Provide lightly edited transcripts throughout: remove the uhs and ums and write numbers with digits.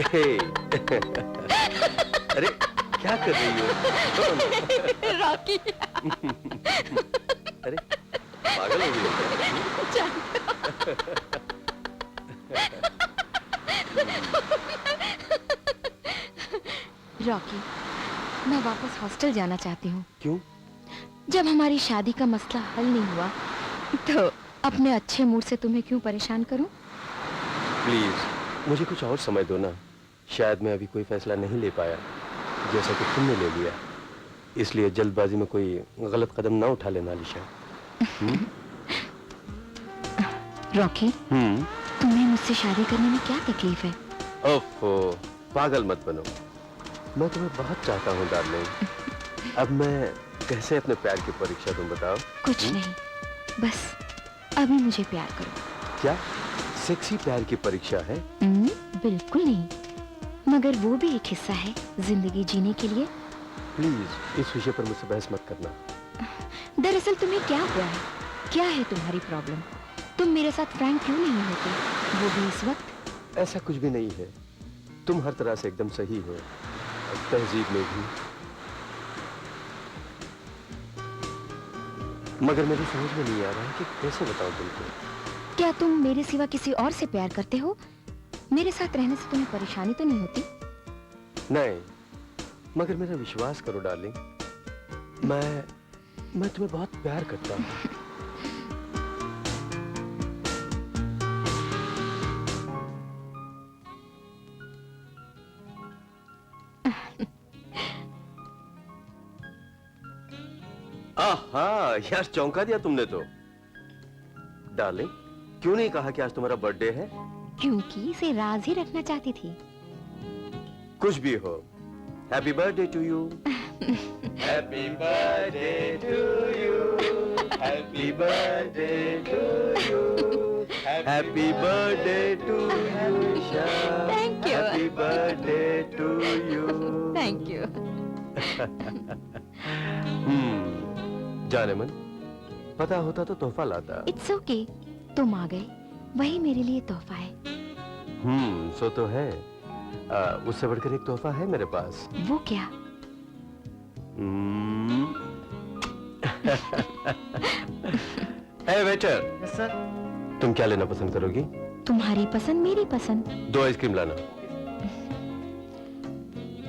अरे क्या कर रही हो? रॉकी। अरे पागल हो गई हो रॉकी, मैं वापस हॉस्टल जाना चाहती हूँ। क्यों? जब हमारी शादी का मसला हल नहीं हुआ तो अपने अच्छे मूड से तुम्हें क्यों परेशान करूं? प्लीज मुझे कुछ और समय दो ना। शायद मैं अभी कोई फैसला नहीं ले पाया जैसा कि तुमने ले लिया, इसलिए जल्दबाजी में कोई गलत कदम ना उठा लेना अलीशा। रॉकी, तुम्हें मुझसे शादी करने में क्या तकलीफ है? ओफो, पागल मत बनो। मैं तुम्हें बहुत चाहता हूँ डार्लिंग। अब मैं कैसे अपने प्यार की परीक्षा तुम बताओ? कुछ नहीं, बस अभी मुझे प्यार करो। क्या सेक्सी प्यार की परीक्षा है? बिल्कुल नहीं, मगर वो भी एक हिस्सा है जिंदगी जीने के लिए। प्लीज इस विषय पर मुझसे बहस मत करना। दरअसल तुम्हें क्या हुआ है? क्या है तुम्हारी प्रॉब्लम? तुम मेरे साथ फ्रैंक क्यों नहीं होते, वो भी इस वक्त? ऐसा कुछ भी नहीं है, तुम हर तरह से एकदम सही हो, तहजीब में भी। मगर मेरी समझ में नहीं आ रहा है कि कैसे बताऊं तुमको। क्या तुम मेरे सिवा किसी और से प्यार करते हो? मेरे साथ रहने से तुम्हें परेशानी तो नहीं होती? नहीं, मगर मेरा विश्वास करो डार्लिंग, मैं तुम्हें बहुत प्यार करता हूँ। आहा, यार चौंका दिया तुमने तो। डार्लिंग, क्यों नहीं कहा कि आज तुम्हारा बर्थडे है? क्योंकि इसे राज ही रखना चाहती थी। कुछ भी हो, happy birthday to you. Happy birthday to you, happy birthday to you, happy birthday to you. Thank you. Happy birthday to you. Thank you. जाने मन, पता होता तो तोहफा लाता। इट्स ओके, तुम आ गए, वही मेरे लिए तोहफा है। सो तो है। उससे बढ़कर एक तोहफा है मेरे पास। वो क्या? हे वेटर। Yes sir. तुम क्या लेना पसंद करोगी? तुम्हारी पसंद मेरी पसंद। 2 आइसक्रीम लाना।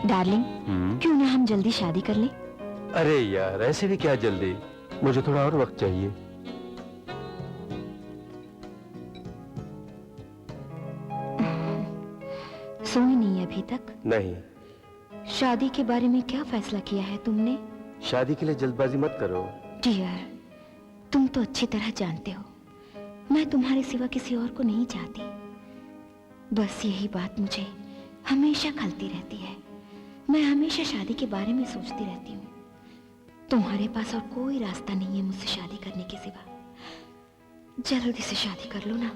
डार्लिंग, क्यों ना हम जल्दी शादी कर लें? अरे यार, ऐसे भी क्या जल्दी, मुझे थोड़ा और वक्त चाहिए। सोई नहीं अभी तक? नहीं। शादी के बारे में क्या फैसला किया है तुमने? शादी के लिए जल्दबाजी मत करो। डियर, तुम तो अच्छी तरह जानते हो मैं तुम्हारे सिवा किसी और को नहीं चाहती। बस यही बात मुझे हमेशा खलती रहती है। मैं हमेशा शादी के बारे में सोचती रहती हूँ। तुम्हारे पास और कोई रास्ता नहीं है मुझसे शादी करने के सिवा। जल्दी से शादी कर लो ना।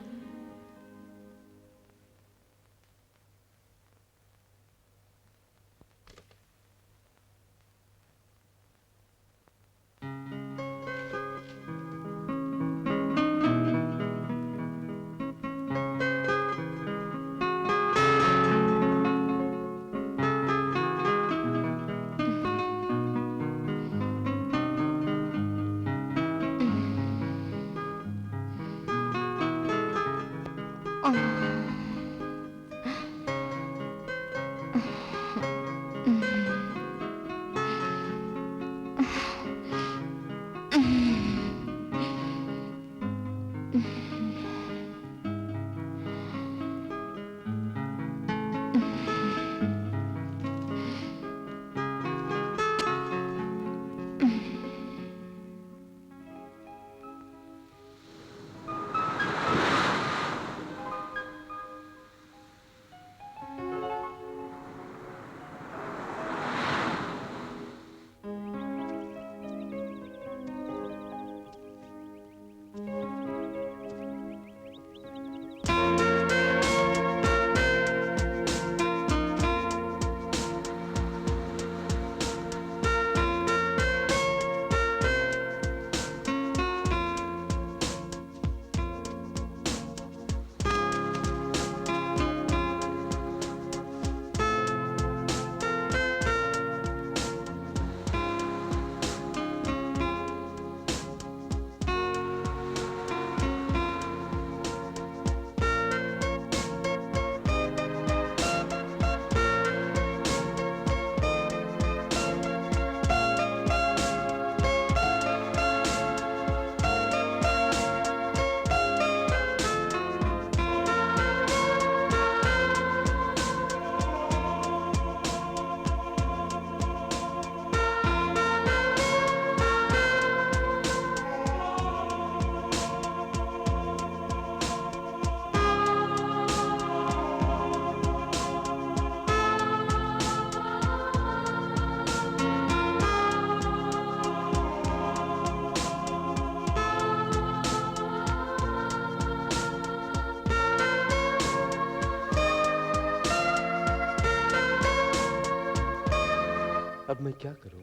अब मैं क्या करूं?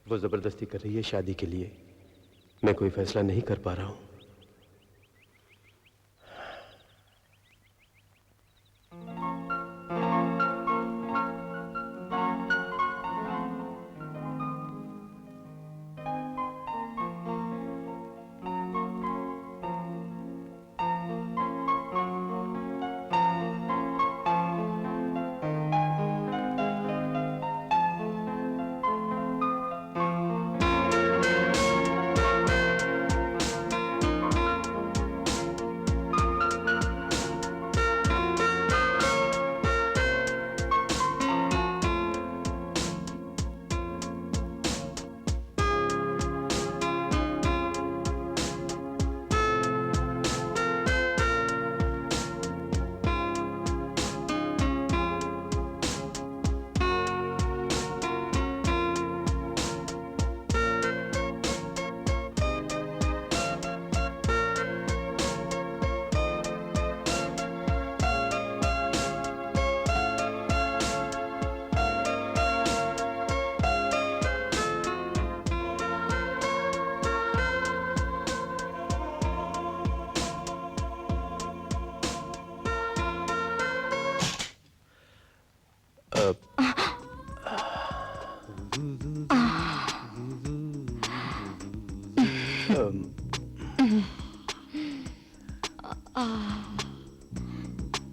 वो जबरदस्ती कर रही है शादी के लिए, मैं कोई फैसला नहीं कर पा रहा हूं।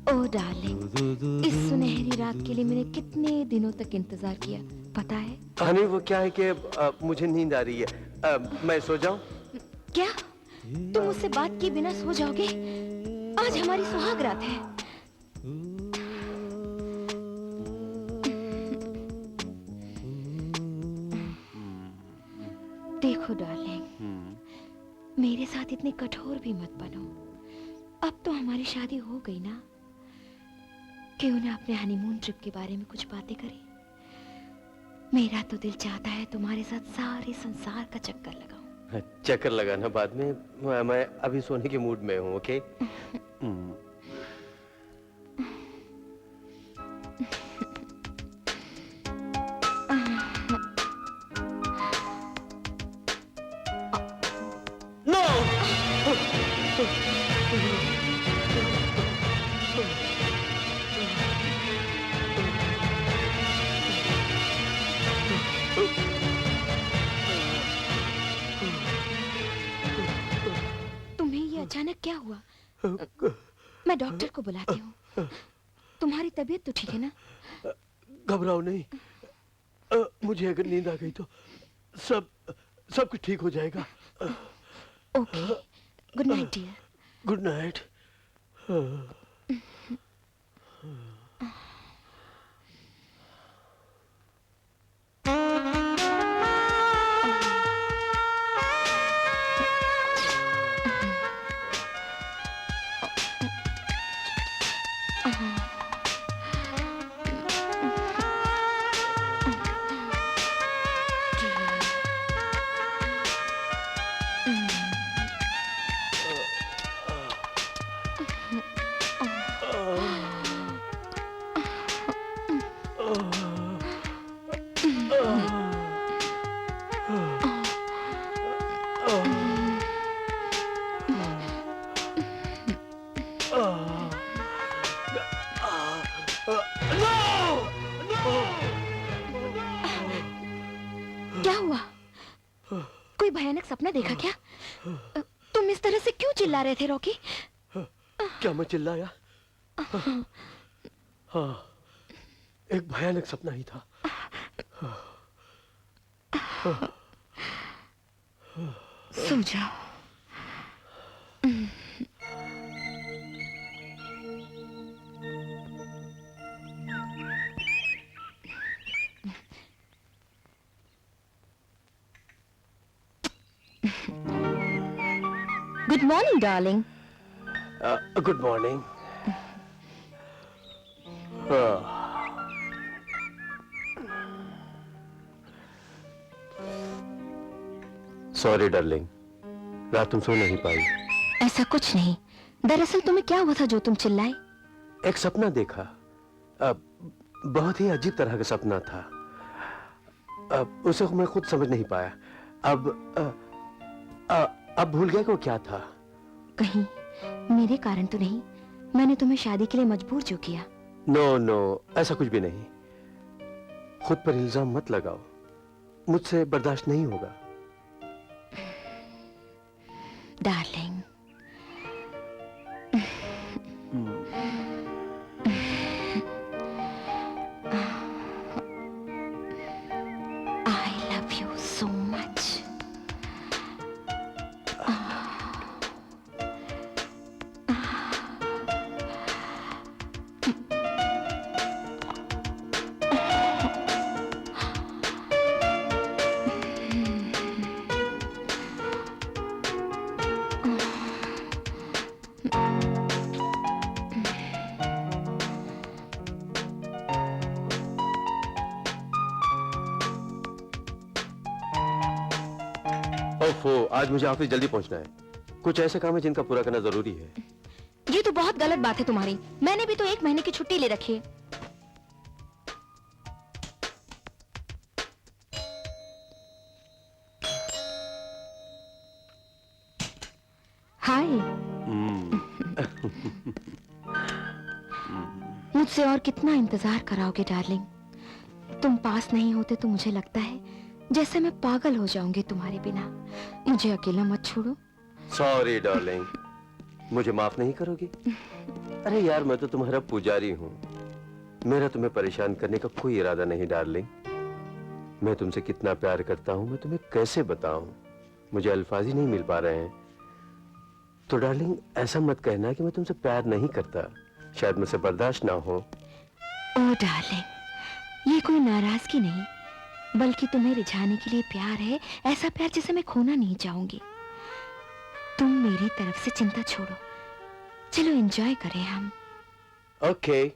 ओह डार्लिंग, इस सुनहरी रात के लिए मैंने कितने दिनों तक इंतजार किया, पता है? हनी, वो क्या है कि मुझे नींद आ रही है, मैं सो जाऊं? क्या तुम मुझसे बात किए बिना सो जाओगे? आज हमारी सुहाग रात है। देखो डार्लिंग, मेरे साथ इतने कठोर भी मत बनो। अब तो हमारी शादी हो गई ना, क्यों ना अपने हनीमून ट्रिप के बारे में कुछ बातें करें? मेरा तो दिल चाहता है तुम्हारे साथ सारे संसार का चक्कर लगाऊं। चक्कर लगाना बाद में, मैं अभी सोने के मूड में हूँ, ओके? तुम्हें ये अचानक क्या हुआ? मैं डॉक्टर को बुलाती हूँ। तुम्हारी तबीयत तो ठीक है ना? घबराओ नहीं, मुझे अगर नींद आ गई तो सब कुछ ठीक हो जाएगा। Okay, good night dear. Good night. क्या हुआ? कोई भयानक सपना देखा क्या? तुम इस तरह से क्यों चिल्ला रहे थे रॉकी? क्या मैं चिल्लाया? हाँ, एक भयानक सपना ही था। सो जाओ। Good morning, darling. Good morning. Sorry darling, रात तुम सो नहीं पाई। ऐसा कुछ नहीं। दरअसल तुम्हें क्या हुआ था जो तुम चिल्लाए? एक सपना देखा, बहुत ही अजीब तरह का सपना था। उसे मैं खुद समझ नहीं पाया। अब भूल गया कि वो क्या था। कहीं मेरे कारण तो नहीं? मैंने तुम्हें शादी के लिए मजबूर जो किया। नो नो, ऐसा कुछ भी नहीं। खुद पर इल्जाम मत लगाओ, मुझसे बर्दाश्त नहीं होगा। Darling, I love you so much. ओफो, आज मुझे ऑफिस जल्दी पहुंचना है। कुछ ऐसे काम है जिनका पूरा करना जरूरी है। ये तो बहुत गलत बात है तुम्हारी। मैंने भी तो 1 महीने की छुट्टी ले रखी है। हाय। मुझसे और कितना इंतजार कराओगे डार्लिंग? तुम पास नहीं होते तो मुझे लगता है जैसे मैं पागल हो जाऊंगी तुम्हारे बिना। मुझे अकेला मत छोड़ो। सॉरी डार्लिंग, मुझे माफ नहीं करोगी? अरे यार, मैं तो तुम्हारा पुजारी हूँ। मेरा तुम्हें परेशान करने का कोई इरादा नहीं डार्लिंग। मैं तुमसे कितना प्यार करता हूँ मैं तुम्हें कैसे बताऊं? मुझे अल्फाज ही नहीं मिल पा रहे हैं। तो डार्लिंग, ऐसा मत कहना कि मैं तुमसे प्यार नहीं करता। शायद मुझसे बर्दाश्त ना हो। ओह डार्लिंग, ये कोई नाराजगी नहीं, बल्कि तुम्हें रिझाने के लिए प्यार है। ऐसा प्यार जिसे मैं खोना नहीं चाहूंगी। तुम मेरी तरफ से चिंता छोड़ो, चलो एंजॉय करें हम। ओके।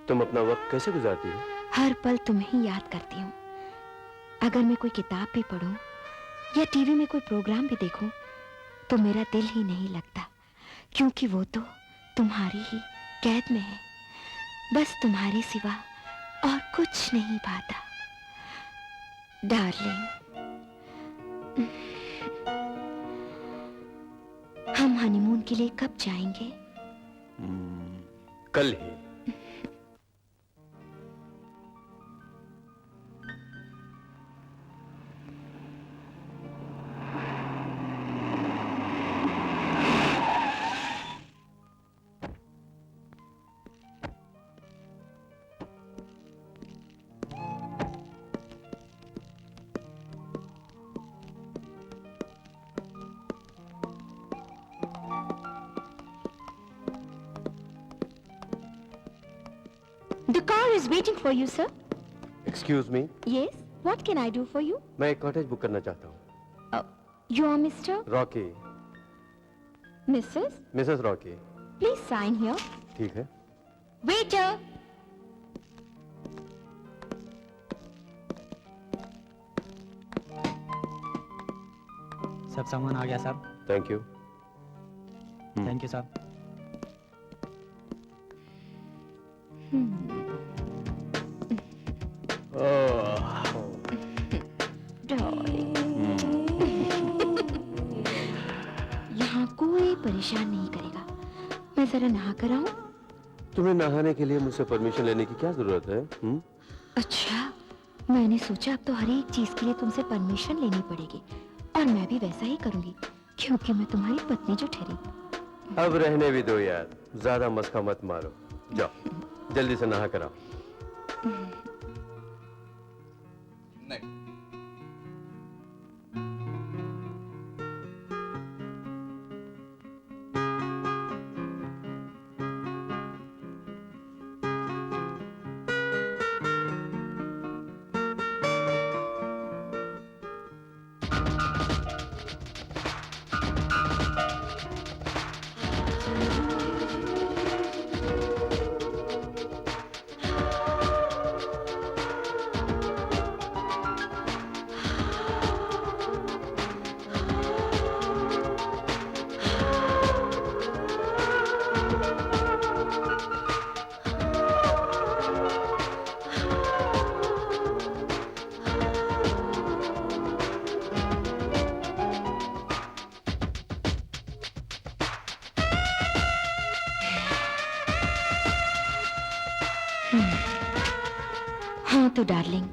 तुम अपना वक्त कैसे गुजारती हो? हर पल तुम्हें ही याद करती हूँ। अगर मैं कोई किताब भी पढूं या टीवी में कोई प्रोग्राम भी देखूं तो मेरा दिल ही नहीं लगता, क्योंकि वो तो तुम्हारी ही कैद में है। बस तुम्हारे सिवा और कुछ नहीं भाता डार्लिंग। हम हनीमून के लिए कब जाएंगे? कल ही। The car is waiting for you, sir. Excuse me. Yes, what can I do for you? मैं एक कॉटेज बुक करना चाहता हूँ। You are Mr. Rocky. Mrs. Mrs Rocky. Please sign here. ठीक है। Waiter. सब सामान आ गया साहब। Thank you. थैंक यू साहब। यहाँ कोई परेशान नहीं करेगा। मैं जरा नहा कर आऊं? तुम्हें नहाने के लिए मुझसे परमिशन लेने की क्या जरूरत है? अच्छा, मैंने सोचा अब तो हर एक चीज के लिए तुमसे परमिशन लेनी पड़ेगी, और मैं भी वैसा ही करूंगी, क्योंकि मैं तुम्हारी पत्नी जो ठहरी। अब रहने भी दो यार, ज्यादा मस्का मत मारो। जाओ जल्दी से नहा कर आओ। हाँ तो डार्लिंग,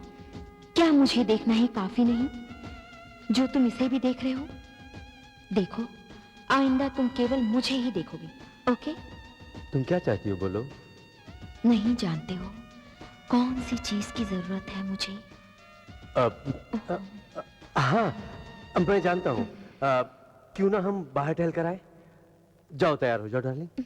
क्या मुझे देखना ही काफी नहीं जो तुम इसे भी देख रहे हो? देखो, आइंदा तुम केवल मुझे ही देखोगे, ओके? तुम क्या चाहती हो, बोलो। नहीं जानते हो कौन सी चीज की जरूरत है मुझे? हाँ, मैं जानता हूँ। क्यों ना हम बाहर टहल कर आए? जाओ, तैयार हो जाओ डार्लिंग।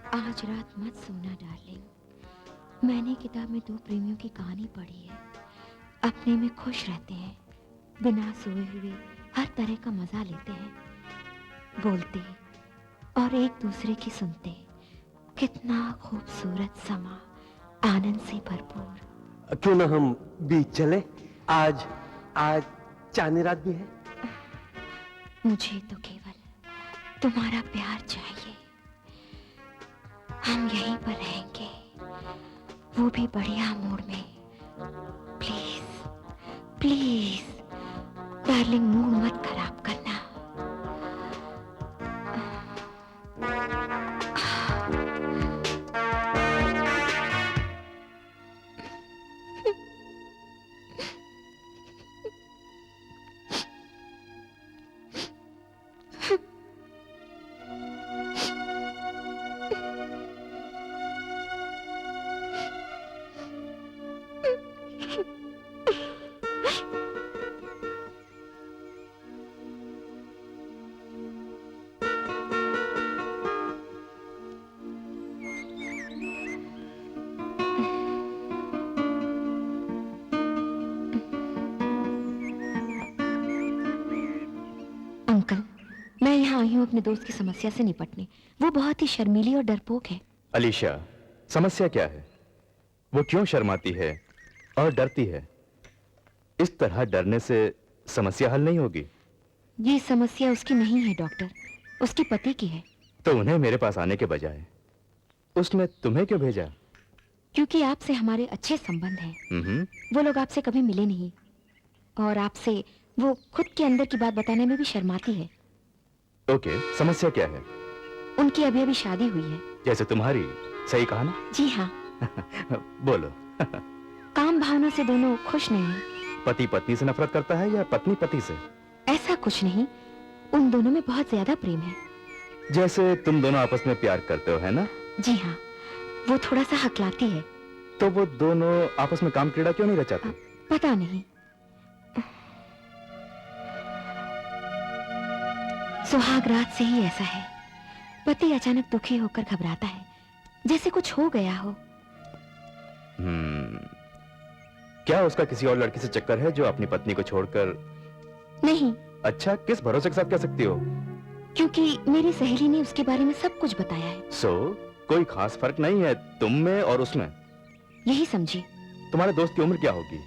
आज रात मत सोना डार्लिंग। मैंने किताब में दो प्रेमियों की कहानी पढ़ी है। अपने में खुश रहते हैं, बिना सोए हुए हर तरह का मजा लेते हैं, बोलते और एक दूसरे की सुनते। कितना खूबसूरत समा, आनंद से भरपूर। क्यों ना हम बीच चले? आज आज चांदनी रात भी है। मुझे तो केवल तुम्हारा प्यार चाहिए। हम यहीं पर रहेंगे, वो भी बढ़िया मूड में। प्लीज प्लीज डार्लिंग, मूड मत खराब करना। अंकल, मैं यहाँ आई हूँ अपने दोस्त की समस्या से निपटने। वो बहुत ही शर्मीली और डरपोक है। अलीशा, समस्या क्या है? वो क्यों शर्माती है और डरती है? इस तरह डरने से समस्या हल नहीं होगी। ये समस्या उसकी नहीं है डॉक्टर, उसके पति की है। तो उन्हें मेरे पास आने के बजाय उसने तुम्हें क्यों भेजा? क्योंकि आपसे हमारे अच्छे संबंध हैं। वो लोग आपसे कभी मिले नहीं और आपसे वो खुद के अंदर की बात बताने में भी शर्माती है। ओके, समस्या क्या है? उनकी अभी अभी शादी हुई है। जैसे तुम्हारी, सही कहा ना? जी हाँ। बोलो। काम भावना से दोनों खुश नहीं हैं। पति पत्नी से नफरत करता है या पत्नी पति से? ऐसा कुछ नहीं, उन दोनों में बहुत ज्यादा प्रेम है। जैसे तुम दोनों आपस में प्यार करते हो, है ना? जी हाँ, वो थोड़ा सा हकलाती है। तो वो दोनों आपस में काम क्रीड़ा क्यों नहीं रचाते? पता नहीं। सुहाग रात से ही ऐसा है। पति अचानक दुखी होकर घबराता है, जैसे कुछ हो गया हो। क्या उसका किसी और लड़की से चक्कर है जो अपनी पत्नी को छोड़कर? नहीं। अच्छा, किस भरोसे के साथ कह सकती हो? क्योंकि मेरी सहेली ने उसके बारे में सब कुछ बताया है। सो कोई खास फर्क नहीं है तुम में और उसमें। यही समझिए। तुम्हारे दोस्त की उम्र क्या होगी?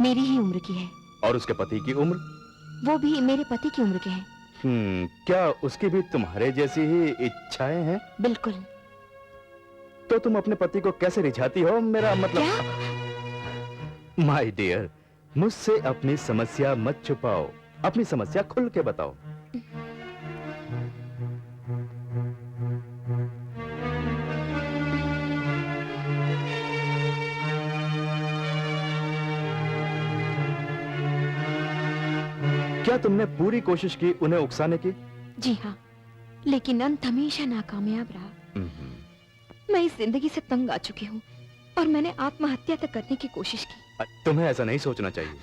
मेरी ही उम्र की है। और उसके पति की उम्र? वो भी मेरे पति की उम्र के हैं। क्या उसकी भी तुम्हारे जैसी ही इच्छाएं हैं? बिल्कुल। तो तुम अपने पति को कैसे रिझाती हो? मेरा मतलब माय डियर, मुझसे अपनी समस्या मत छुपाओ, अपनी समस्या खुल के बताओ। क्या तुमने पूरी कोशिश की उन्हें उकसाने की? जी हाँ, लेकिन अंत हमेशा नाकामयाब रहा। मैं इस जिंदगी से तंग आ चुकी हूँ और मैंने आत्महत्या तक करने की कोशिश की। तुम्हें ऐसा नहीं सोचना चाहिए।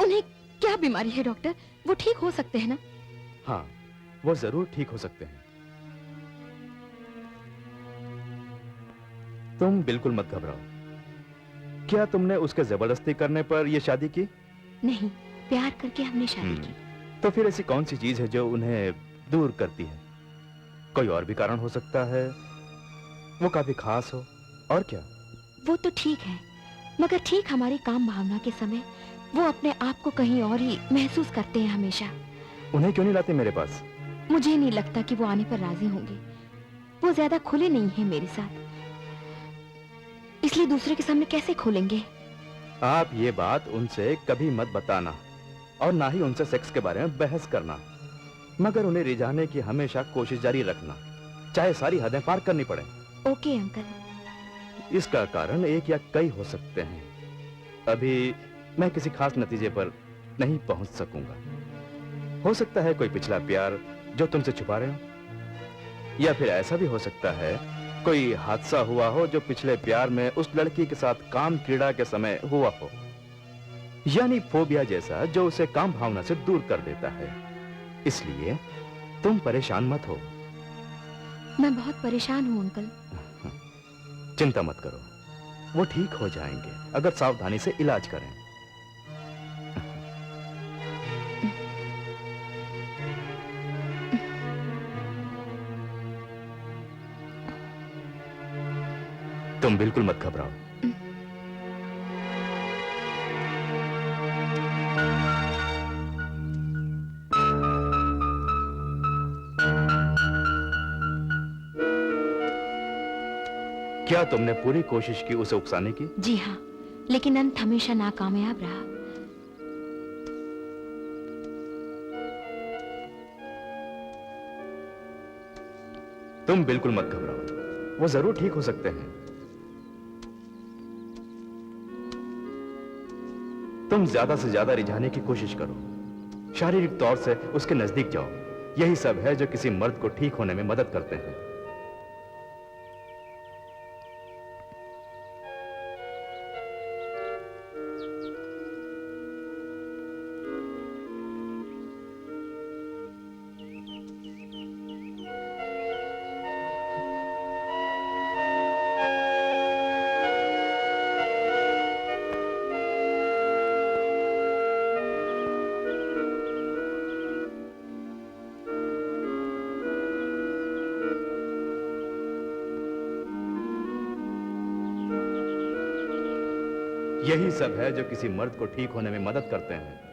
उन्हें क्या बीमारी है डॉक्टर? वो ठीक हो सकते हैं ना? हाँ, वो जरूर ठीक हो सकते हैं। तुम बिल्कुल मत घबराओ। क्या तुमने उसके जबरदस्ती करने पर यह शादी की? नहीं, प्यार करके हमने शादी की। तो फिर ऐसी कौन सी चीज है जो उन्हें दूर करती है? कोई और भी कारण हो सकता है, वो काफी खास हो। और क्या? वो तो ठीक है, मगर ठीक हमारी काम भावना के समय वो अपने आप को कहीं और ही महसूस करते हैं हमेशा। उन्हें क्यों नहीं लाते मेरे पास? मुझे नहीं लगता कि वो आने पर राजी होंगे। वो ज्यादा खुले नहीं हैं मेरे साथ, इसलिए दूसरे के सामने कैसे खोलेंगे? आप ये बात उनसे कभी मत बताना और ना ही उनसे सेक्स के बारे में बहस करना, मगर उन्हें रिझाने की हमेशा कोशिश जारी रखना, चाहे सारी हदें पार करनी पड़े। Okay uncle. इसका कारण एक या कई हो सकते हैं। अभी मैं किसी खास नतीजे पर नहीं पहुंच सकूंगा। हो सकता है कोई पिछला प्यार जो तुमसे छुपा रहे हो, या फिर ऐसा भी हो सकता है कोई हादसा हुआ हो जो पिछले प्यार में उस लड़की के साथ काम क्रीड़ा के समय हुआ हो, यानी फोबिया जैसा जो उसे काम भावना से दूर कर देता है। इसलिए तुम परेशान मत हो। मैं बहुत परेशान हूँ अंकल। चिंता मत करो, वो ठीक हो जाएंगे अगर सावधानी से इलाज करें। तुम बिल्कुल मत घबराओ। क्या तुमने पूरी कोशिश की उसे उकसाने की? जी हाँ, लेकिन अंत हमेशा नाकामयाब रहा। तुम बिल्कुल मत घबराओ, वो जरूर ठीक हो सकते हैं। तुम ज्यादा से ज्यादा रिझाने की कोशिश करो, शारीरिक तौर से उसके नजदीक जाओ। यही सब है जो किसी मर्द को ठीक होने में मदद करते हैं। यही सब है जो किसी मर्द को ठीक होने में मदद करते हैं।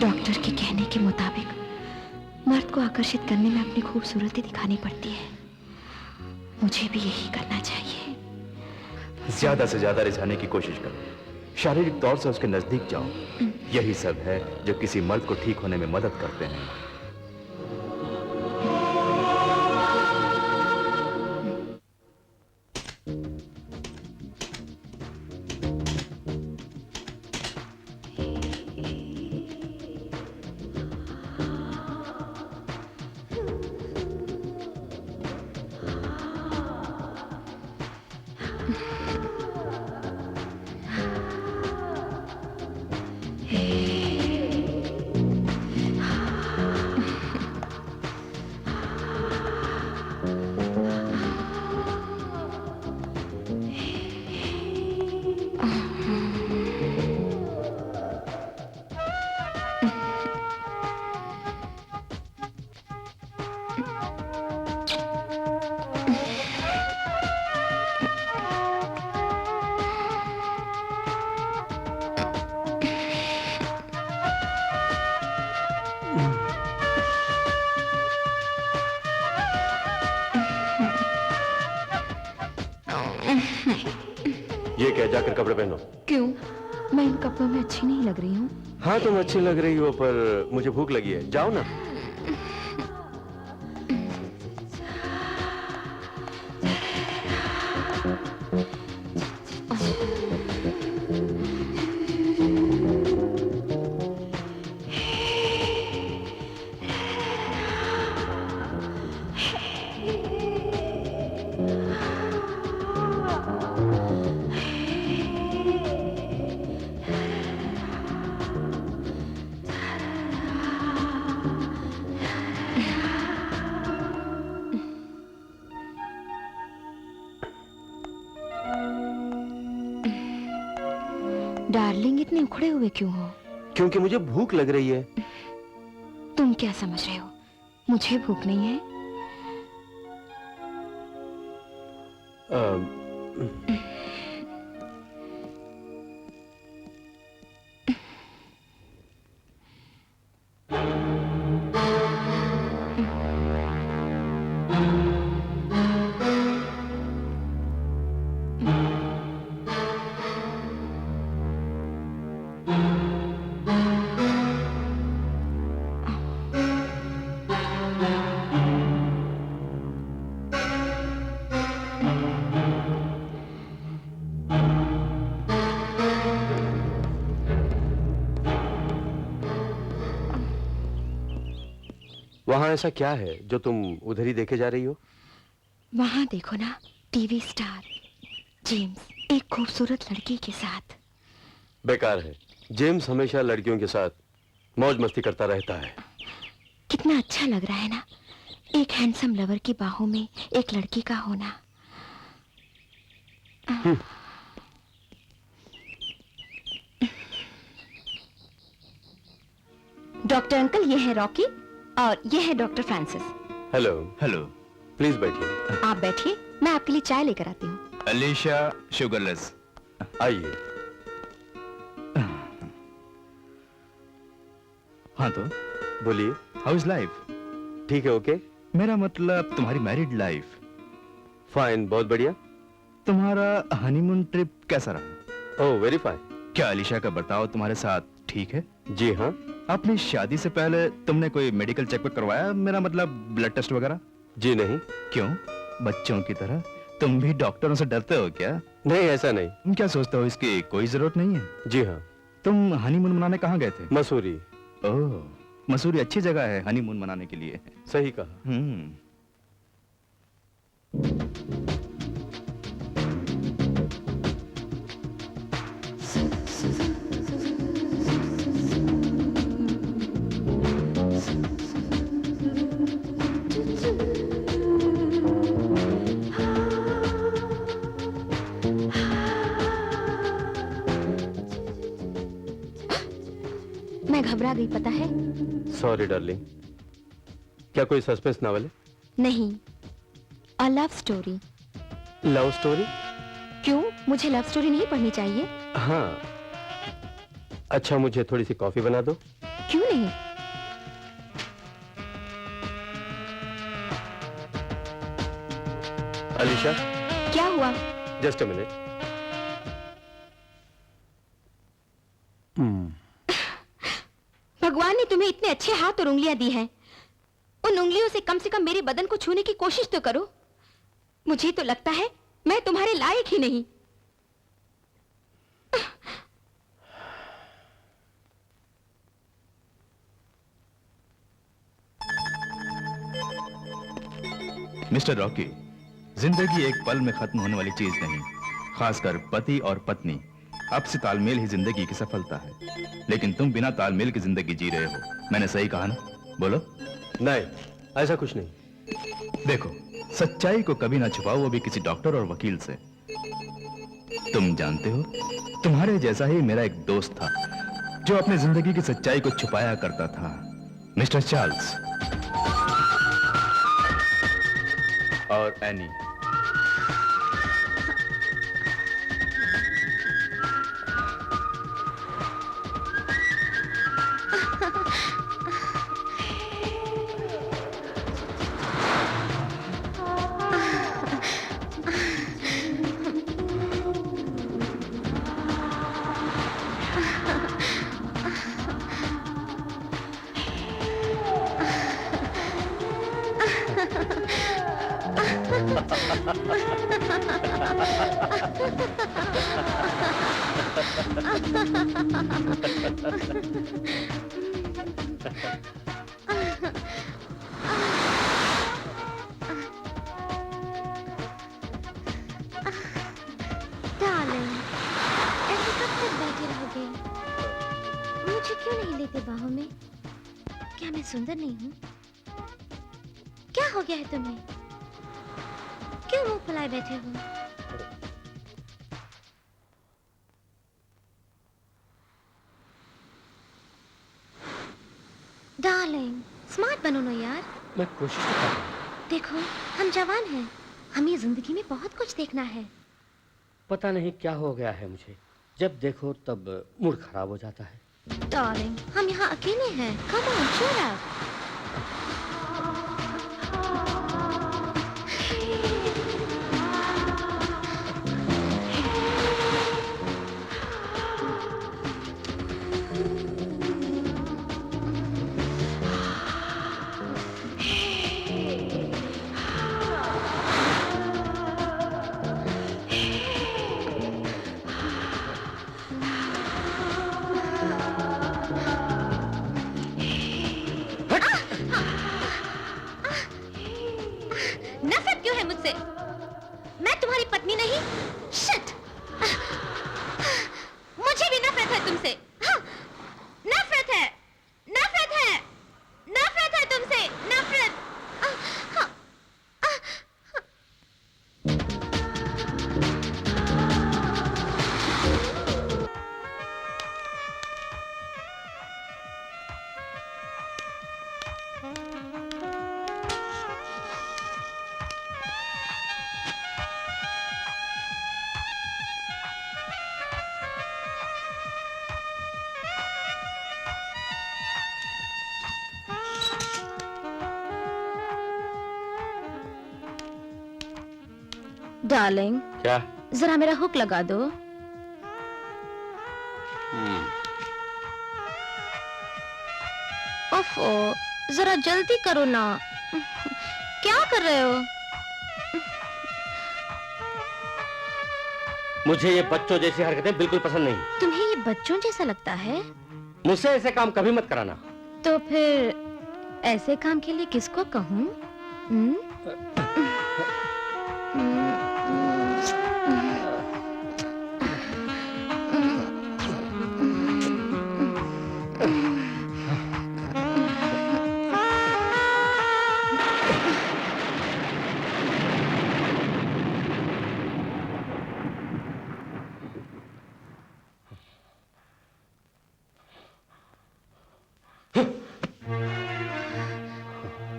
डॉक्टर के कहने के मुताबिक मर्द को आकर्षित करने में अपनी खूबसूरती दिखानी पड़ती है। मुझे भी यही करना चाहिए। ज्यादा से ज्यादा रिझाने की कोशिश करो, शारीरिक तौर से उसके नजदीक जाओ। यही सब है जो किसी मर्द को ठीक होने में मदद करते हैं। ये क्या, जाकर कपड़े पहनो। क्यों? मैं इन कपड़ों में अच्छी नहीं लग रही हूँ? हाँ तुम अच्छी लग रही हो, पर मुझे भूख लगी है, जाओ ना। डार्लिंग, इतने उखड़े हुए क्यों हो? क्योंकि मुझे भूख लग रही है। तुम क्या समझ रहे हो, मुझे भूख नहीं है? वहां ऐसा क्या है जो तुम उधर ही देखे जा रही हो? वहां देखो ना, टीवी स्टार जेम्स एक खूबसूरत लड़की के साथ। बेकार है, जेम्स हमेशा लड़कियों के साथ मौज मस्ती करता रहता है। कितना अच्छा लग रहा है ना, एक हैंडसम लवर की बाहों में एक लड़की का होना। डॉक्टर अंकल, ये है रॉकी और ये है doctor Francis. Hello. Hello. Please बैठिए। आप बैठिए, मैं आपके लिए चाय लेकर आती हूँ। अलीशा शुगरलेस। आइए। हाँ तो बोलिए। How is life? ठीक है, ओके। मेरा मतलब तुम्हारी मैरिड लाइफ। फाइन, बहुत बढ़िया। तुम्हारा हनीमून ट्रिप कैसा रहा? ओह, वेरी फाइन। क्या अलीशा का बर्ताव तुम्हारे साथ ठीक है? जी हाँ। अपनी शादी से पहले तुमने कोई मेडिकल चेकअप करवाया? मेरा मतलब ब्लड टेस्ट वगैरह? जी नहीं। क्यों, बच्चों की तरह तुम भी डॉक्टरों से डरते हो क्या? नहीं, ऐसा नहीं। तुम क्या सोचते हो इसकी कोई जरूरत नहीं है? जी हाँ। तुम हनीमून मनाने कहाँ गए थे? मसूरी। ओह, मसूरी अच्छी जगह है हनीमून मनाने के लिए। सही कहा। मैं घबरा गई, पता है? Sorry darling. क्या कोई सस्पेंस नॉवेल है? नहीं, a love story. Love story? क्यों, मुझे लव स्टोरी नहीं पढ़नी चाहिए? हाँ। अच्छा, मुझे थोड़ी सी कॉफी बना दो। क्यों नहीं? अलीशा। क्या हुआ? Just a minute. भगवान ने तुम्हें इतने अच्छे हाथ और उंगलियां दी हैं, उन उंगलियों से कम मेरे बदन को छूने की कोशिश तो करो। मुझे तो लगता है मैं तुम्हारे लायक ही नहीं। मिस्टर रॉकी, जिंदगी एक पल में खत्म होने वाली चीज नहीं, खासकर पति और पत्नी। आपसी तालमेल ही जिंदगी की सफलता है, लेकिन तुम बिना तालमेल की जिंदगी जी रहे हो। मैंने सही कहा ना? बोलो। नहीं, ऐसा कुछ नहीं। देखो, सच्चाई को कभी ना छुपाओ, वो भी किसी डॉक्टर और वकील से। तुम जानते हो, तुम्हारे जैसा ही मेरा एक दोस्त था जो अपनी जिंदगी की सच्चाई को छुपाया करता था, मिस्टर चार्ल्स। और एनी। डार्लिंग, ऐसे कब तक बैठे रहोगे? मुझे क्यों नहीं लेते बाहों में? क्या मैं सुंदर नहीं हूँ? क्या हो गया है तुम्हें? क्यों मुंह फुलाए बैठे हो? डार्लिंग, स्मार्ट बनो ना यार। मैं कोशिश तो कर रहा हूं। देखो, हम जवान हैं। हमें जिंदगी में बहुत कुछ देखना है। पता नहीं क्या हो गया है मुझे, जब देखो तब मूड खराब हो जाता है। डार्लिंग, हम यहाँ अकेले हैं। Come on, cheer up। नफरत क्यों है मुझसे? मैं तुम्हारी पत्नी नहीं। शिट! मुझे भी नफरत है तुमसे। हाँ, नफरत है, नफरत है, नफरत है तुमसे, नफरत। हाँ, डार्लिंग, क्या? जरा मेरा हुक लगा दो। ओफो, जरा जल्दी करो ना। क्या कर रहे हो? मुझे ये बच्चों जैसी हरकतें बिल्कुल पसंद नहीं। तुम्हें ये बच्चों जैसा लगता है? मुझसे ऐसे काम कभी मत कराना। तो फिर ऐसे काम के लिए किसको कहूँ?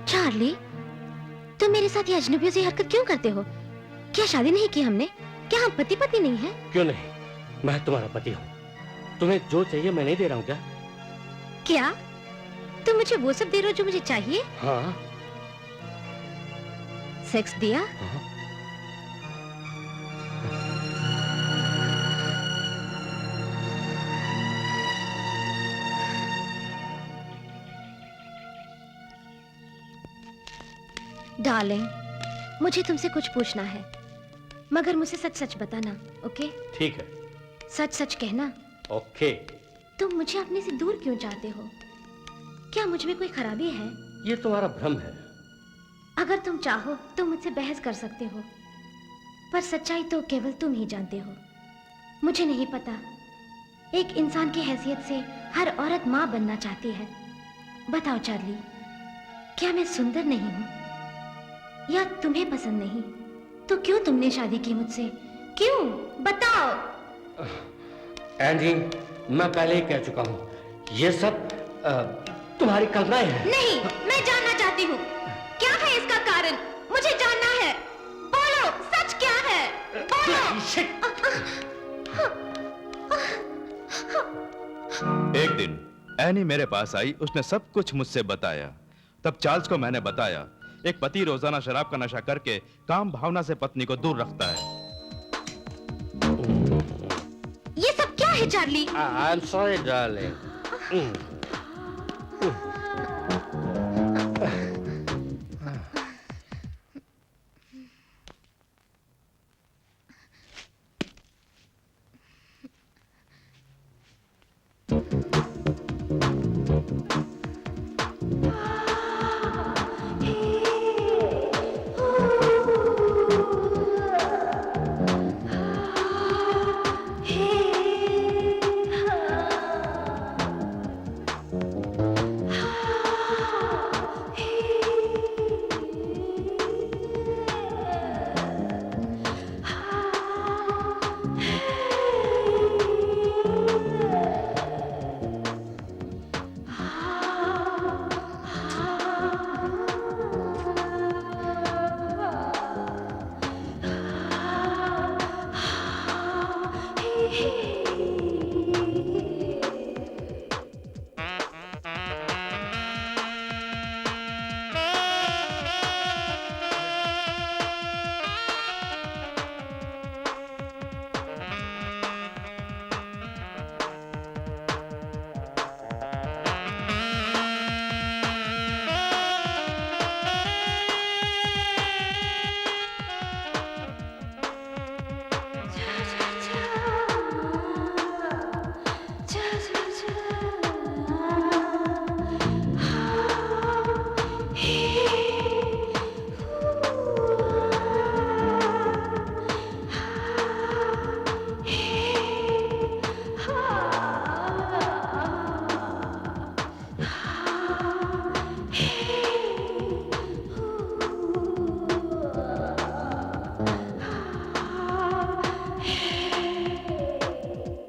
चार्ली, तुम मेरे साथ ये अजनबियों से हरकत क्यों करते हो? क्या शादी नहीं की हमने? क्या हम पति पत्नी नहीं हैं? क्यों नहीं, मैं तुम्हारा पति हूँ। तुम्हें जो चाहिए मैं नहीं दे रहा हूँ क्या? क्या तुम मुझे वो सब दे रहे हो जो मुझे चाहिए? हाँ। सेक्स दिया? हाँ। डार्लिंग, मुझे तुमसे कुछ पूछना है, मगर मुझे सच सच बताना, ओके? ठीक है। सच सच कहना। ओके। तुम मुझे अपने से दूर क्यों चाहते हो? क्या मुझ में कोई खराबी है? ये तुम्हारा भ्रम है। अगर तुम चाहो तो मुझसे बहस कर सकते हो, पर सच्चाई तो केवल तुम ही जानते हो। मुझे नहीं पता। एक इंसान की हैसियत से हर औरत माँ बनना चाहती है। बताओ चार्ली, क्या मैं सुंदर नहीं हूँ? या तुम्हें पसंद नहीं? तो क्यों तुमने शादी की मुझसे? क्यों? बताओ। एंजी, मैं पहले ही कह चुका हूँ, ये सब तुम्हारी कल्पनाएं हैं। नहीं, मैं जानना चाहती हूँ। क्या है इसका कारण? मुझे जानना है। बोलो, सच क्या है? बोलो। एक दिन एनी मेरे पास आई, उसने सब कुछ मुझसे बताया। तब चार्ल्स को मैंने बताया, एक पति रोजाना शराब का नशा करके काम भावना से पत्नी को दूर रखता है। ये सब क्या है Charlie? I am sorry darling.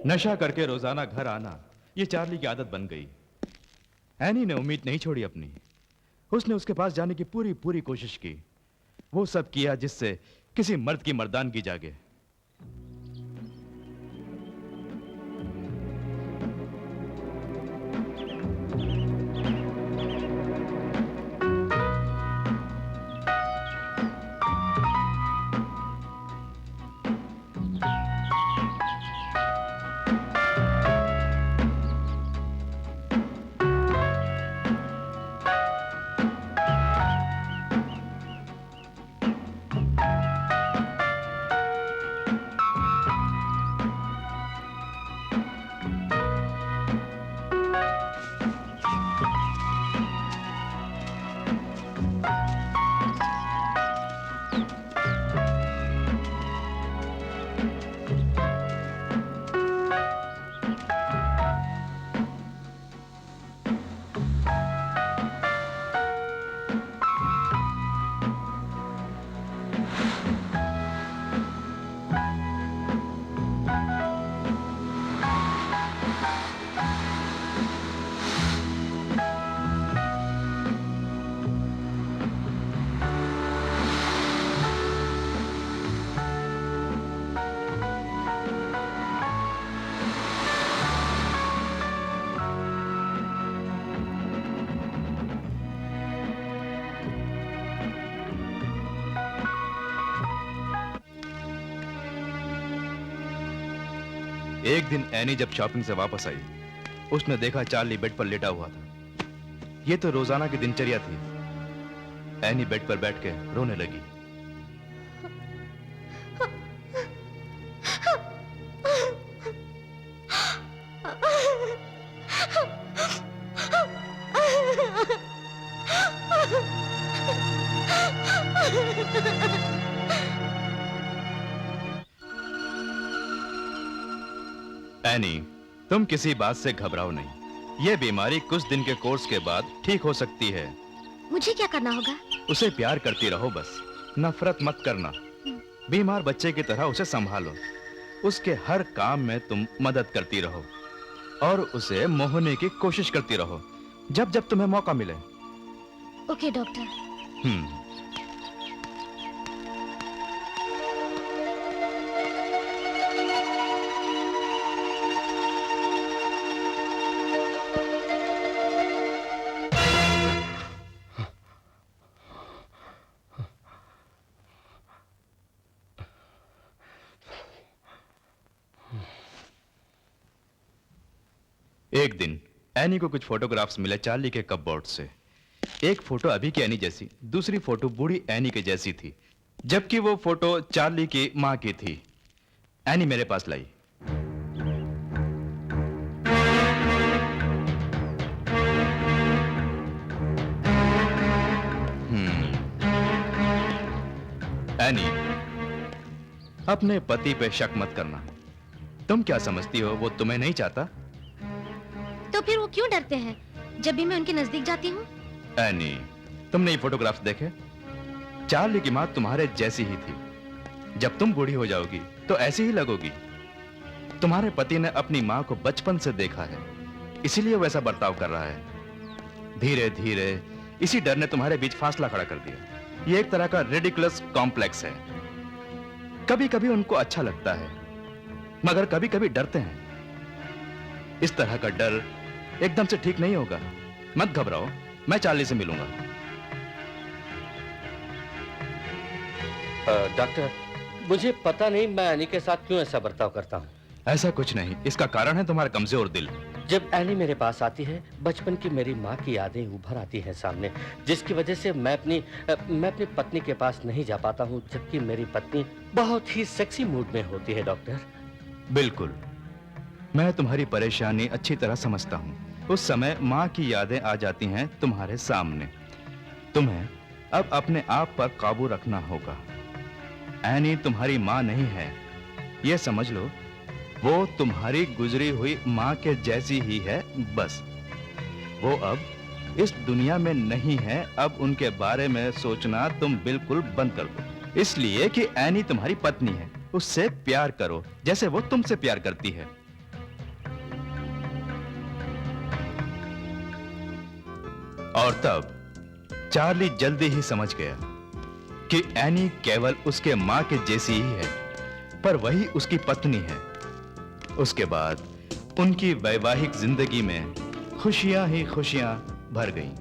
नशा करके रोजाना घर आना ये चार्ली की आदत बन गई। एनी ने उम्मीद नहीं छोड़ी अपनी। उसने उसके पास जाने की पूरी पूरी कोशिश की। वो सब किया जिससे किसी मर्द की मर्दानगी जागे। एक दिन एनी जब शॉपिंग से वापस आई, उसने देखा चार्ली बेड पर लेटा हुआ था। यह तो रोजाना की दिनचर्या थी। एनी बेड पर बैठ के रोने लगी। एनी, तुम किसी बात से घबराओ नहीं। यह बीमारी कुछ दिन के कोर्स के बाद ठीक हो सकती है। मुझे क्या करना होगा? उसे प्यार करती रहो बस, नफरत मत करना। बीमार बच्चे की तरह उसे संभालो। उसके हर काम में तुम मदद करती रहो और उसे मोहने की कोशिश करती रहो जब जब तुम्हें मौका मिले। Okay doctor. एक दिन एनी को कुछ फोटोग्राफ्स मिले चार्ली के कपबोर्ड से। एक फोटो अभी की एनी जैसी, दूसरी फोटो बूढ़ी एनी के जैसी थी, जबकि वो फोटो चार्ली की मां की थी। एनी मेरे पास लाई। एनी, अपने पति पे शक मत करना। तुम क्या समझती हो वो तुम्हें नहीं चाहता? तो फिर वो क्यों डरते हैं जब भी मैं उनके नजदीक जाती हूँ? एनी, तुमने ये फोटोग्राफ्स देखे? चार्ली की माँ तुम्हारे जैसी ही थी। जब तुम बूढ़ी हो जाओगी तो ऐसी ही लगोगी। तुम्हारे पति ने अपनी माँ को बचपन से देखा है, इसीलिए वैसा बर्ताव कर रहा है। धीरे धीरे इसी डर ने तुम्हारे बीच फासला खड़ा कर दिया। ये एक तरह का रिडिकुलस कॉम्प्लेक्स है। कभी कभी उनको अच्छा लगता है, मगर कभी कभी डरते हैं। इस तरह का डर एकदम से ठीक नहीं होगा। मत घबराओ, मैं चार्ली से मिलूंगा। डॉक्टर, मुझे पता नहीं मैं एनी के साथ क्यों ऐसा बर्ताव करता हूँ। ऐसा कुछ नहीं, इसका कारण है तुम्हारा कमजोर दिल। जब एनी मेरे पास आती है, बचपन की मेरी माँ की यादें उभर आती हैं सामने, जिसकी वजह से मैं अपनी पत्नी के पास नहीं जा पाता हूँ, जबकि मेरी पत्नी बहुत ही सेक्सी मूड में होती है। डॉक्टर, बिल्कुल, मैं तुम्हारी परेशानी अच्छी तरह समझता हूँ। उस समय माँ की यादें आ जाती हैं तुम्हारे सामने। तुम्हें अब अपने आप पर काबू रखना होगा। एनी तुम्हारी माँ नहीं है, यह समझ लो। वो तुम्हारी गुजरी हुई माँ के जैसी ही है, बस। वो अब इस दुनिया में नहीं है। अब उनके बारे में सोचना तुम बिल्कुल बंद कर दो, इसलिए कि एनी तुम्हारी पत्नी है। उससे प्यार करो जैसे वो तुमसे प्यार करती है। और तब चार्ली जल्दी ही समझ गया कि एनी केवल उसके मां के जैसी ही है, पर वही उसकी पत्नी है। उसके बाद उनकी वैवाहिक जिंदगी में खुशियां ही खुशियां भर गईं।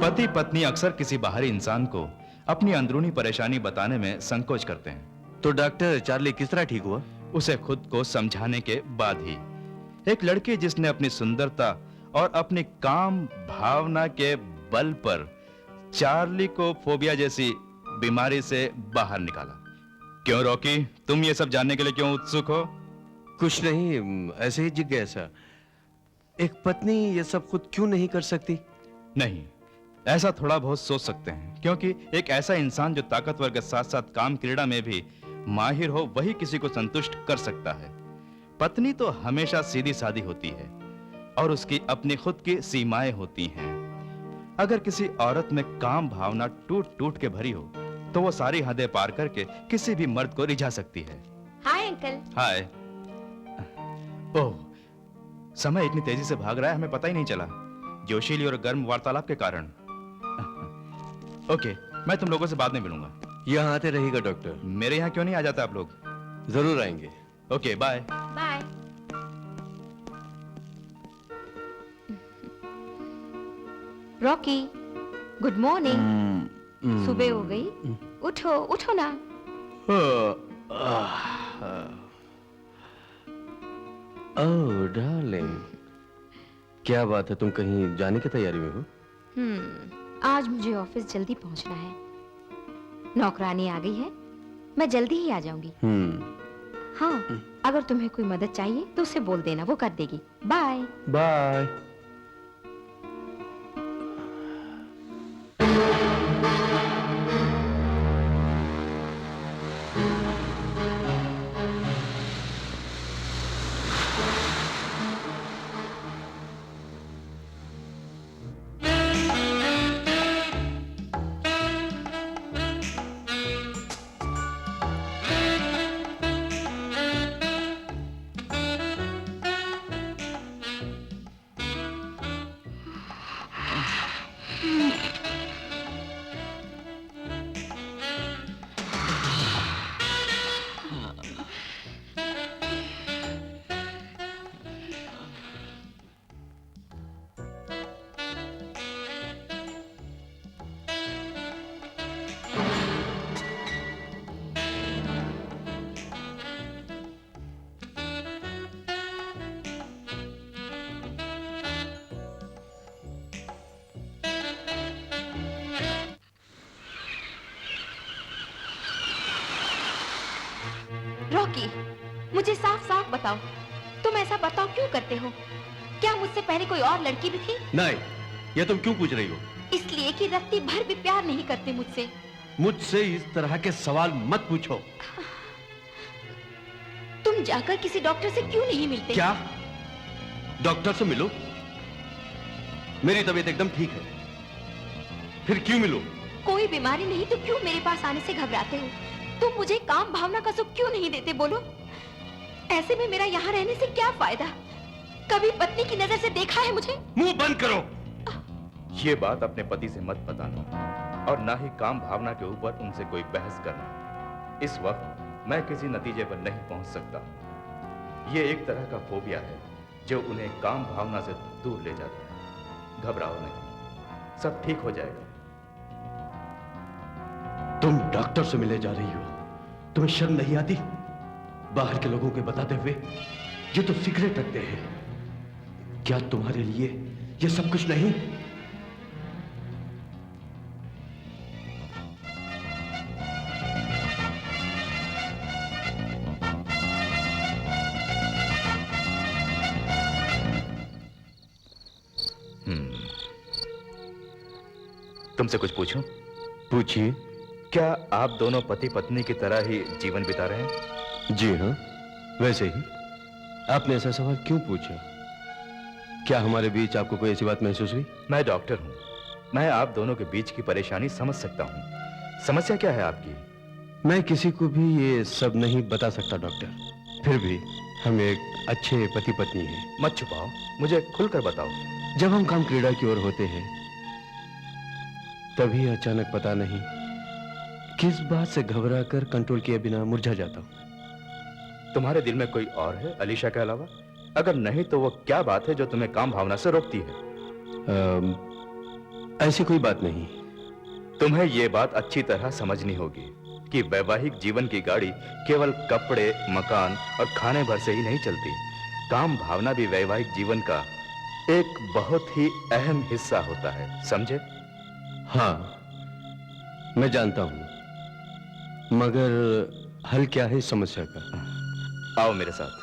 पति पत्नी अक्सर किसी बाहरी इंसान को अपनी अंदरूनी परेशानी बताने में संकोच करते हैं। तो डॉक्टर, चार्ली किस तरह ठीक हुआ? उसे खुद को समझाने के बाद ही। एक लड़की जिसने अपनी सुंदरता और अपनी काम भावना के बल पर चार्ली को फोबिया जैसी बीमारी से बाहर निकाला। क्यों रॉकी, तुम ये सब जानने के लिए क्यों उत्सुक हो? कुछ नहीं, ऐसे ही जिज्ञासा। एक पत्नी ये सब खुद क्यों नहीं कर सकती? नहीं, ऐसा थोड़ा बहुत सोच सकते हैं, क्योंकि एक ऐसा इंसान जो ताकतवर के साथ साथ काम क्रीड़ा में भी माहिर हो, वही किसी को संतुष्ट कर सकता है। पत्नी तो हमेशा सीधी सादी होती है और उसकी अपनी खुद की सीमाएं होती हैं। अगर किसी औरत में काम भावना टूट टूट के भरी हो, तो वो सारी हदें पार करके किसी भी मर्द को रिझा सकती है। Hi uncle. हाय। ओह, समय इतनी तेजी से भाग रहा है, हमें पता ही नहीं चला। जोशीली और गर्म वार्तालाप के कारण। ओके, मैं तुम लोगों से बाद में मिलूंगा। यहाँ आते रहेगा डॉक्टर? मेरे यहाँ क्यों नहीं आ जाता आप लोग? जरूर आएंगे। Okay, bye. Bye. Rocky, good morning. सुबह हो गई, उठो उठो ना। ओह डार्लिंग, क्या बात है, तुम कहीं जाने की तैयारी में हो? आज मुझे ऑफिस जल्दी पहुंचना है। नौकरानी आ गई है, मैं जल्दी ही आ जाऊंगी। हाँ, अगर तुम्हें कोई मदद चाहिए तो उसे बोल देना, वो कर देगी। Bye bye. मुझे साफ साफ बताओ, तुम ऐसा बताओ क्यों करते हो? क्या मुझसे पहले कोई और लड़की भी थी? नहीं, ये तुम क्यों पूछ रही हो? इसलिए कि रत्ती भर भी प्यार नहीं करते मुझसे। मुझसे इस तरह के सवाल मत पूछो। तुम जाकर किसी डॉक्टर से क्यों नहीं मिलते? क्या? डॉक्टर से मिलो? मेरी तबीयत एकदम ठीक है, फिर क्यों मिलो? कोई बीमारी नहीं तो क्यों मेरे पास आने से घबराते हो? तुम मुझे काम भावना का सुख क्यों नहीं देते, बोलो? ऐसे में मेरा यहाँ रहने से क्या फायदा? कभी पत्नी की नजर से देखा है मुझे? मुंह बंद करो। ये बात अपने पति से मत बताना और ना ही काम भावना के ऊपर उनसे कोई बहस करना। इस वक्त मैं किसी नतीजे पर नहीं पहुंच सकता। ये एक तरह का फोबिया है जो उन्हें काम भावना से दूर ले जाता है। घबराओ नहीं, सब ठीक हो जाएगा। तुम डॉक्टर से मिले जा रही हो, तुम्हें शर्म नहीं आती? बाहर के लोगों के बताते हुए ये तो सीक्रेट रखते हैं। क्या तुम्हारे लिए ये सब कुछ नहीं? तुमसे कुछ पूछूं? पूछिए। क्या आप दोनों पति पत्नी की तरह ही जीवन बिता रहे हैं? जी हाँ, वैसे ही। आपने ऐसा सवाल क्यों पूछा? क्या हमारे बीच आपको कोई ऐसी बात महसूस हुई? मैं डॉक्टर हूं, मैं आप दोनों के बीच की परेशानी समझ सकता हूं। समस्या क्या है आपकी? मैं किसी को भी ये सब नहीं बता सकता डॉक्टर। फिर भी हम एक अच्छे पति पत्नी हैं। मत छुपाओ, मुझे खुलकर बताओ। जब हम काम क्रीड़ा की ओर होते हैं तभी अचानक पता नहीं किस बात से घबरा कर कंट्रोल किए बिना मुरझा जाता हूं। तुम्हारे दिल में कोई और है अलीशा के अलावा? अगर नहीं तो वो क्या बात है जो तुम्हें काम भावना से रोकती है? ऐसी कोई बात नहीं। तुम्हें ये बात अच्छी तरह समझनी होगी कि वैवाहिक जीवन की गाड़ी केवल कपड़े, मकान और खाने भर से ही नहीं चलती। काम भावना भी वैवाहिक जीवन का एक बहुत ही अहम हिस्सा होता है, समझे? हाँ, मैं जानता हूं, मगर हल क्या है इस समस्या का? आओ मेरे साथ।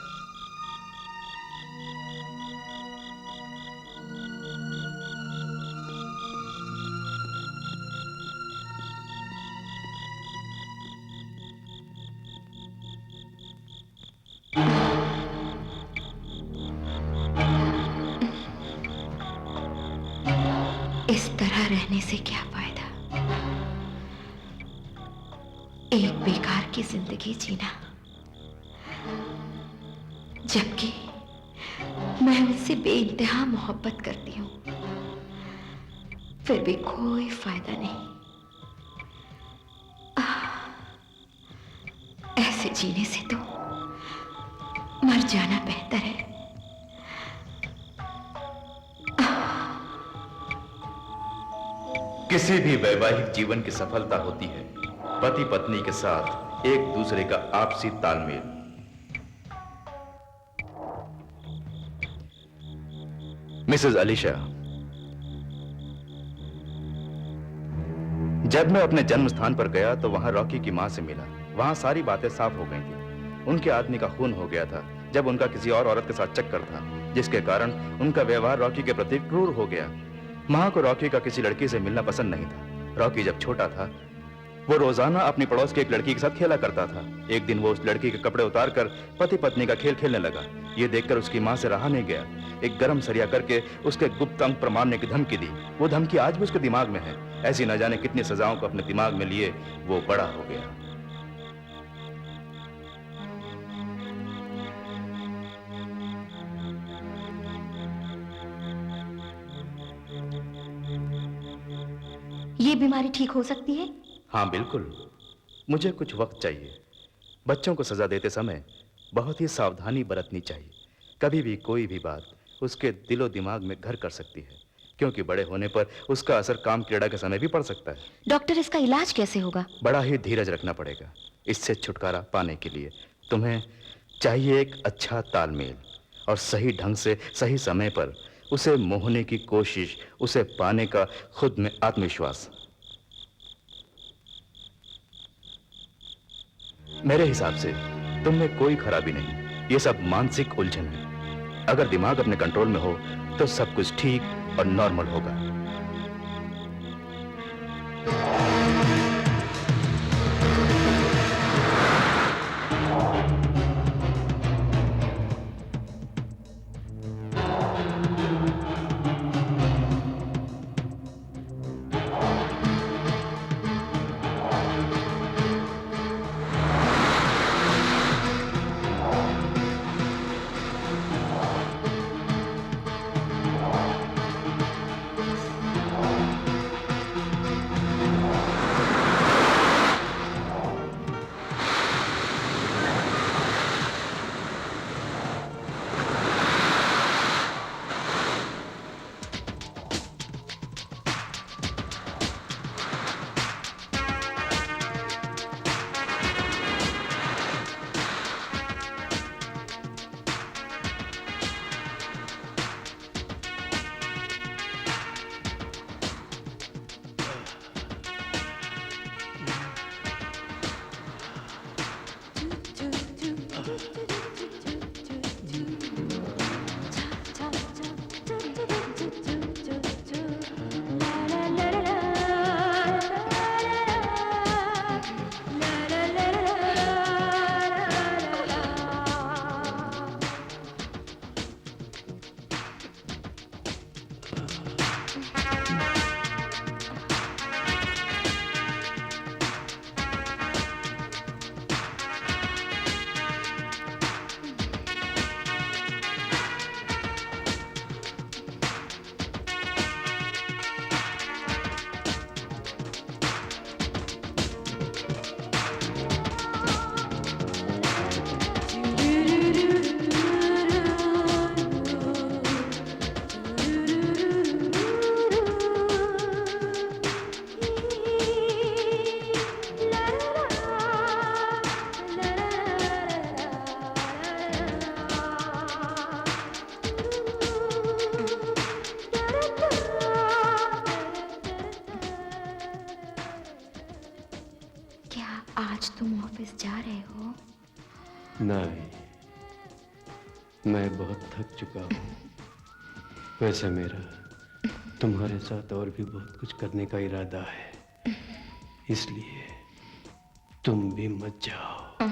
इस तरह रहने से क्या फायदा? एक बेकार की जिंदगी जीना, जबकि मैं उससे बेइंतहा मोहब्बत करती हूं, फिर भी कोई फायदा नहीं। ऐसे जीने से तो मर जाना बेहतर है। किसी भी वैवाहिक जीवन की सफलता होती है पति पत्नी के साथ एक दूसरे का आपसी तालमेल। मिसेस अलीशा, जब मैं अपने जन्म स्थान पर गया तो वहां रॉकी की मां से मिला। वहां सारी बातें साफ हो गई थी। उनके आदमी का खून हो गया था जब उनका किसी और औरत के साथ चक्कर था, जिसके कारण उनका व्यवहार रॉकी के प्रति क्रूर हो गया। मां को रॉकी का किसी लड़की से मिलना पसंद नहीं था। रॉकी जब छोटा था वो रोजाना अपनी पड़ोस की एक लड़की के साथ खेला करता था। एक दिन वो उस लड़की के कपड़े उतारकर पति पत्नी का खेल खेलने लगा। ये देखकर उसकी मां से रहा नहीं गया। एक गरम सरिया करके उसके गुप्त अंग पर मारने की धमकी दी। वो धमकी आज भी उसके दिमाग में है। ऐसी न जाने कितनी सजाओं को अपने दिमाग में लिए वो बड़ा हो गया। ये बीमारी ठीक हो सकती है? हाँ बिल्कुल, मुझे कुछ वक्त चाहिए। बच्चों को सजा देते समय बहुत ही सावधानी बरतनी चाहिए। कभी भी कोई भी बात उसके दिलो दिमाग में घर कर सकती है, क्योंकि बड़े होने पर उसका असर काम क्रीड़ा के समय भी पड़ सकता है। डॉक्टर, इसका इलाज कैसे होगा? बड़ा ही धीरज रखना पड़ेगा। इससे छुटकारा पाने के लिए तुम्हें चाहिए एक अच्छा तालमेल और सही ढंग से सही समय पर उसे मोहने की कोशिश, उसे पाने का खुद में आत्मविश्वास। मेरे हिसाब से तुम में कोई खराबी नहीं। ये सब मानसिक उलझन है। अगर दिमाग अपने कंट्रोल में हो तो सब कुछ ठीक और नॉर्मल होगा। आज तुम ऑफिस जा रहे हो? नहीं, मैं बहुत थक चुका हूँ। वैसे मेरा तुम्हारे साथ और भी बहुत कुछ करने का इरादा है, इसलिए तुम भी मत जाओ।